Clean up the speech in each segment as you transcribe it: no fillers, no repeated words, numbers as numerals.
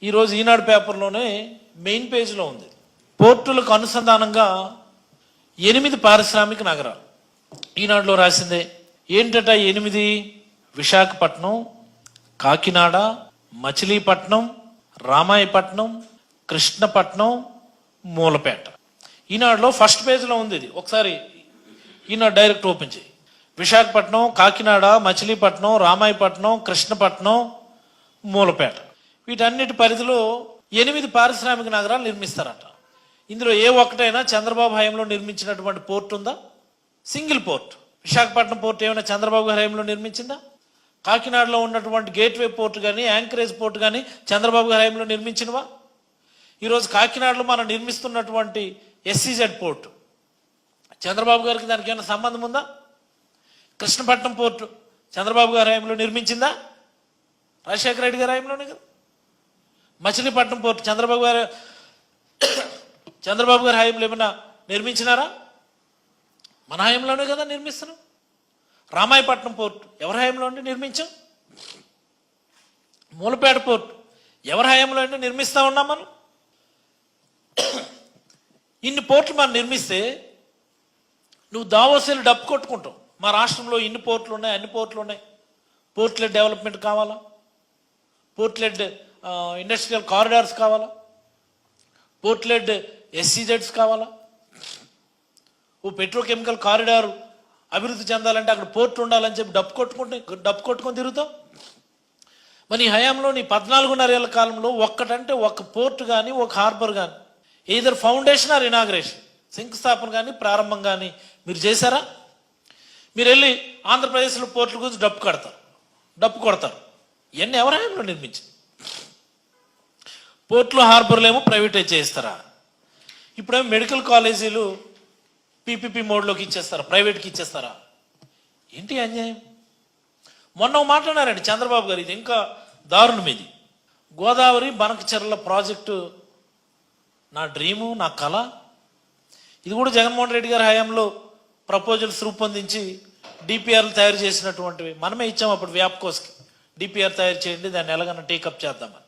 ఈరోజు ఈనాడు పేపర్లోనే మెయిన్ పేజీలో ఉంది. పోర్టులకు అనుసంధానంగా 8 పారిశ్రామిక నగరాలు. ఈనాడులో రాసిందే ఏంటట 8: విశాఖపట్నం, కాకినాడ, మచిలీపట్నం, రామాయపట్నం, కృష్ణపట్నం, మూలపేట. ఈనాడులో ఫస్ట్ పేజీలో ఉంది ఇది. ఒకసారి ఈనాడు డైరెక్ట్ ఓపెన్ చేయి. విశాఖపట్నం, కాకినాడ, మచిలీపట్నం, రామాయపట్నం, కృష్ణపట్నం, మూలపేట, వీటన్నిటి పరిధిలో 8 పారిశ్రామిక నగరాలు నిర్మిస్తారట. ఇందులో ఏ ఒక్కటైనా చంద్రబాబు హయాంలో నిర్మించినటువంటి పోర్ట్ ఉందా? Single port. విశాఖపట్నం పోర్ట్ ఏమైనా చంద్రబాబు హయాంలో నిర్మించిందా? కాకినాడలో ఉన్నటువంటి గేట్వే పోర్ట్ కానీ యాంకరేజ్ పోర్ట్ కానీ చంద్రబాబు హయాంలో నిర్మించినవా? ఈరోజు కాకినాడలో మనం నిర్మిస్తున్నటువంటి ఎస్సీజెడ్ పోర్ట్ చంద్రబాబు గారికి దానికి ఏమైనా సంబంధం ఉందా? కృష్ణపట్నం పోర్టు చంద్రబాబు గారి హయాంలో నిర్మించిందా? రాజశేఖర రెడ్డి గారి హయాంలోనే కదా. మచిలీపట్నం పోర్టు చంద్రబాబు గారి హయాంలో ఏమైనా నిర్మించినారా? మన హయాంలోనే కదా నిర్మిస్తున్నాం. రామాయపట్నం పోర్టు ఎవరి హయాంలో అంటే నిర్మించాం. మూలపేట పోర్టు ఎవరి హయాంలో అంటే నిర్మిస్తూ ఉన్నాం మనం. ఇన్ని పోర్టులు మనం నిర్మిస్తే నువ్వు దావోసేలు డప్పు కొట్టుకుంటావు. మా రాష్ట్రంలో ఇన్ని పోర్టులు ఉన్నాయి, అన్ని పోర్టులు ఉన్నాయి, పోర్ట్ లెడ్ డెవలప్మెంట్ కావాలా, పోర్ట్ లెడ్ ఇండస్ట్రియల్ కారిడార్స్ కావాలా, పోర్ట్ లెడ్ ఎస్సీజెడ్స్ కావాలా, ఓ పెట్రోకెమికల్ కారిడార్ అభివృద్ధి చెందాలంటే అక్కడ పోర్ట్ ఉండాలని చెప్పి డప్పు కొట్టుకొని తిరుగుతాం. మరి ఈ హయాంలో నీ 14.5 ఏళ్ల కాలంలో ఒక్కటంటే ఒక్క పోర్ట్ కానీ ఒక హార్బర్ కానీ ఎయిదర్ ఫౌండేషన్ ఆర్ ఇనాగ్రేషన్, శంకుస్థాపన కానీ ప్రారంభం కానీ మీరు చేశారా? మీరు వెళ్ళి ఆంధ్రప్రదేశ్లో పోర్టుల గురించి డప్పు కొడతారు. ఇవన్నీ ఎవరి హయాంలో నిర్మించింది? పోర్టులు హార్బర్లు ఏమో ప్రైవేటైజ్ చేస్తారా? ఇప్పుడేమో మెడికల్ కాలేజీలు పీపీపీ మోడ్లోకి ఇచ్చేస్తారా, ప్రైవేట్కి ఇచ్చేస్తారా? ఏంటి అన్యాయం? మొన్న మాట్లాడారండి చంద్రబాబు గారు, ఇది ఇంకా దారుణం. ఇది గోదావరి బనకచెర్ల ప్రాజెక్టు నా డ్రీము, నా కళ. ఇది కూడా జగన్మోహన్ రెడ్డి గారి హయాంలో ప్రపోజల్స్ రూపొందించి డిపిఆర్లు తయారు చేసినటువంటివి మనమే ఇచ్చాము. అప్పుడు వ్యాప్కోస్కి డిపిఆర్ తయారు చేయండి, దాన్ని ఎలాగన్నా టేకప్ చేద్దామని.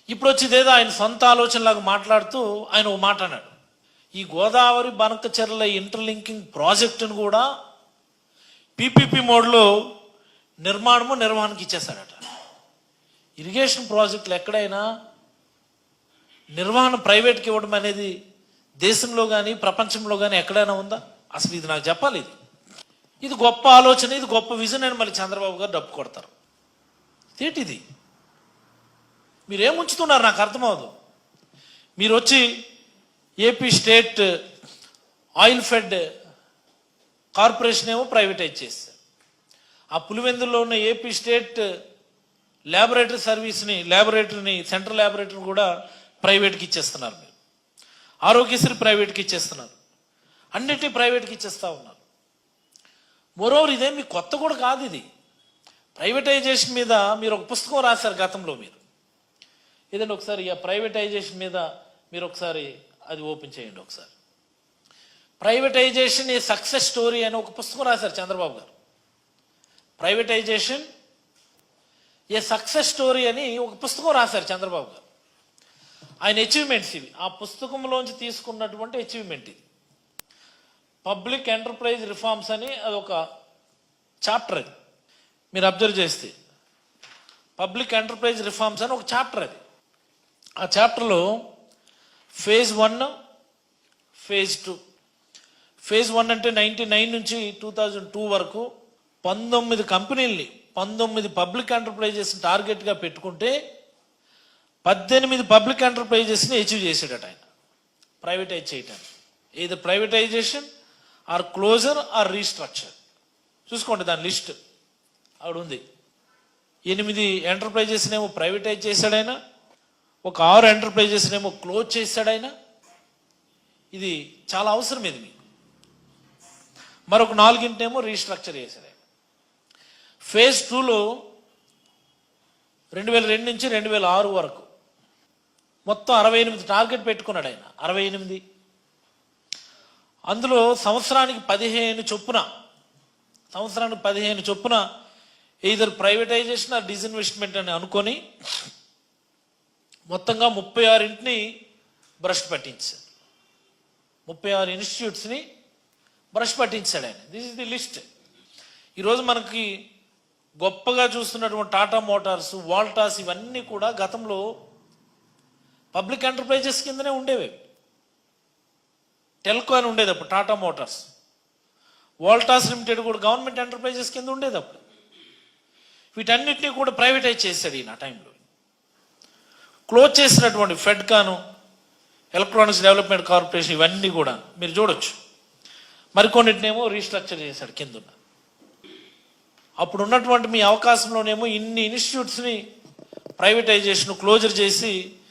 ఇప్పుడు వచ్చేదేదో ఆయన సొంత ఆలోచనలాగా మాట్లాడుతూ ఆయన ఓ మాట అన్నాడు, ఈ గోదావరి బనకచెర్ల ఇంటర్లింకింగ్ ప్రాజెక్టును కూడా పీపీపీ మోడ్లో నిర్వహణకి ఇచ్చేస్తాడట. ఇరిగేషన్ ప్రాజెక్టులు ఎక్కడైనా నిర్వహణ ప్రైవేట్కి ఇవ్వడం అనేది దేశంలో కానీ ప్రపంచంలో కానీ ఎక్కడైనా ఉందా? అసలు ఇది నాకు చెప్పాలి. ఇది గొప్ప ఆలోచన, ఇది గొప్ప విజన్ అని మళ్ళీ చంద్రబాబు గారు డప్పు కొడతారు. ఏంటిది? మీరేం ఉంచుతున్నారు నాకు అర్థమవదు. మీరు వచ్చి AP state oil fed corporation ఏమో ప్రైవేటైజ్ చేస్తారు. ఆ పులివెందుల్లో ఉన్న ఏపీ స్టేట్ ల్యాబొరేటరీని సెంట్రల్ ల్యాబొరేటరీని కూడా ప్రైవేట్కి ఇచ్చేస్తున్నారు. మీరు ఆరోగ్యశ్రీ ప్రైవేట్కి ఇచ్చేస్తున్నారు, అన్నిటినీ ప్రైవేట్కి ఇచ్చేస్తూ ఉన్నారు. మోరోవర్ ఇదేం మీ కొత్త కూడా కాదు. ఇది ప్రైవేటైజేషన్ మీద మీరు ఒక పుస్తకం రాశారు గతంలో. మీరు ఏదంటే ఒకసారి ఆ ప్రైవేటైజేషన్ మీద మీరు ఒకసారి అది ఓపెన్ చేయండి. ఒకసారి ప్రైవేటైజేషన్ ఏ సక్సెస్ స్టోరీ అని ఒక పుస్తకం రాశారు చంద్రబాబు గారు. ప్రైవేటైజేషన్ ఏ సక్సెస్ స్టోరీ అని ఒక పుస్తకం రాశారు చంద్రబాబు గారు. ఆయన అచీవ్మెంట్స్ ఇవి. ఆ పుస్తకంలోంచి తీసుకున్నటువంటి అచీవ్మెంట్ ఇది. పబ్లిక్ ఎంటర్ప్రైజ్ రిఫార్మ్స్ అని అదొక చాప్టర్. అది మీరు అబ్జర్వ్ చేస్తే పబ్లిక్ ఎంటర్ప్రైజ్ రిఫార్మ్స్ అని ఒక చాప్టర్. అది ఆ చాప్టర్లో ఫేజ్ 1, ఫేజ్ 2. ఫేజ్ 1 అంటే 1999 నుంచి 2002 వరకు 19 కంపెనీల్ని 19 పబ్లిక్ ఎంటర్ప్రైజెస్ టార్గెట్గా పెట్టుకుంటే 18 పబ్లిక్ ఎంటర్ప్రైజెస్ని అచీవ్ చేసాడట ఆయన ప్రైవేటైజ్ చేయటానికి. ఏదో privatization or closure or restructure. చూసుకోండి దాని లిస్ట్ అక్కడ ఉంది. 8 ఎంటర్ప్రైజెస్ని ఏమో ప్రైవేటైజ్ చేశాడైనా, ఒక 6 ఎంటర్ప్రైజెస్ని ఏమో క్లోజ్ చేశాడైనా. ఇది చాలా అవసరం. ఇది మీకు మరొక 4 ఏమో రీస్ట్రక్చర్ చేశాడు. ఫేజ్ 2లో 2002 నుంచి 2006 వరకు మొత్తం 68 టార్గెట్ పెట్టుకున్నాడు ఆయన. 68. అందులో సంవత్సరానికి 15 చొప్పున ఎయిదర్ ప్రైవేటైజేషన్ ఆర్ డిస్ఇన్వెస్ట్మెంట్ అని అనుకొని మొత్తంగా 36 భ్రష్టు పట్టించారు. 36 ఇన్స్టిట్యూట్స్ని భ్రష్టు పట్టించాడు ఆయన. This is the list. ఈరోజు మనకి గొప్పగా చూస్తున్నటువంటి టాటా మోటార్స్, వాల్టాస్ ఇవన్నీ కూడా గతంలో పబ్లిక్ ఎంటర్ప్రైజెస్ కిందనే ఉండేవి. టెల్కో అని ఉండేది అప్పుడు టాటా మోటార్స్. వాల్టాస్ లిమిటెడ్ కూడా గవర్నమెంట్ ఎంటర్ప్రైజెస్ కింద ఉండేది అప్పుడు. వీటన్నిటినీ కూడా ప్రైవేటైజ్ చేశాడు ఈయన టైంలో. క్లోజ్ చేసినటువంటి ఫెడ్కాను, ఎలక్ట్రానిక్స్ డెవలప్మెంట్ కార్పొరేషన్ ఇవన్నీ కూడా మీరు చూడొచ్చు. మరికొన్నిటినేమో రీస్ట్రక్చర్ చేశాడు కింద. అప్పుడు ఉన్నటువంటి మీ అవకాశంలోనేమో ఇన్ని ఇన్స్టిట్యూట్స్ని ప్రైవేటైజేషన్ క్లోజర్ చేసి